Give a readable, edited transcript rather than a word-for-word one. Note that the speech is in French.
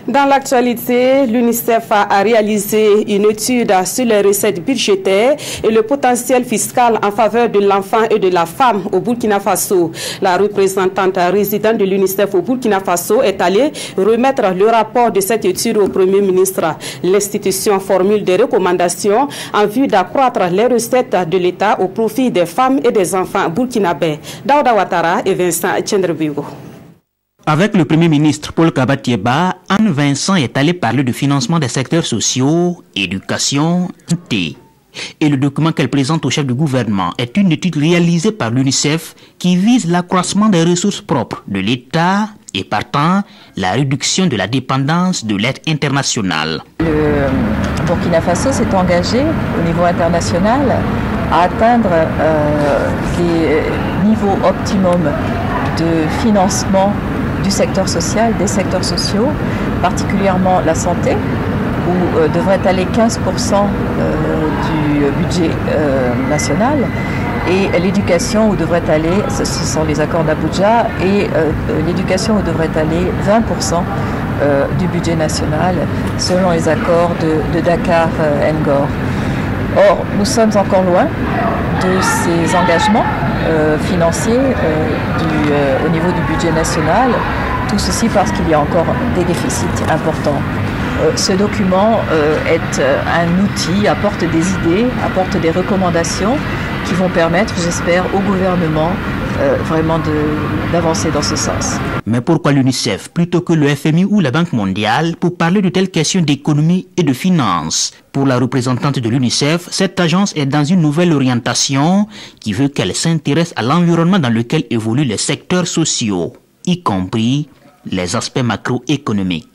Dans l'actualité, l'UNICEF a réalisé une étude sur les recettes budgétaires et le potentiel fiscal en faveur de l'enfant et de la femme au Burkina Faso. La représentante résidente de l'UNICEF au Burkina Faso est allée remettre le rapport de cette étude au Premier ministre. L'institution formule des recommandations en vue d'accroître les recettes de l'État au profit des femmes et des enfants burkinabés. Daouda Ouattara et Vincent Tchendrebigo. Avec le Premier ministre Paul Kabatieba, Anne Vincent est allée parler du financement des secteurs sociaux, éducation, santé. Et le document qu'elle présente au chef du gouvernement est une étude réalisée par l'UNICEF qui vise l'accroissement des ressources propres de l'État et partant la réduction de la dépendance de l'aide internationale. Le Burkina Faso s'est engagé au niveau international à atteindre les niveaux optimums de financement du secteur social, des secteurs sociaux, particulièrement la santé, où devrait aller 15% du budget national, et l'éducation où devrait aller, ce sont les accords d'Abuja, et l'éducation où devrait aller 20% du budget national, selon les accords de Dakar-Ngor. Or, nous sommes encore loin de ces engagements financiers au niveau du budget national, tout ceci parce qu'il y a encore des déficits importants. Ce document est un outil, apporte des idées, apporte des recommandations qui vont permettre, j'espère, au gouvernement vraiment d'avancer dans ce sens. Mais pourquoi l'UNICEF plutôt que le FMI ou la Banque mondiale pour parler de telles questions d'économie et de finances? Pour la représentante de l'UNICEF, cette agence est dans une nouvelle orientation qui veut qu'elle s'intéresse à l'environnement dans lequel évoluent les secteurs sociaux, y compris les aspects macroéconomiques.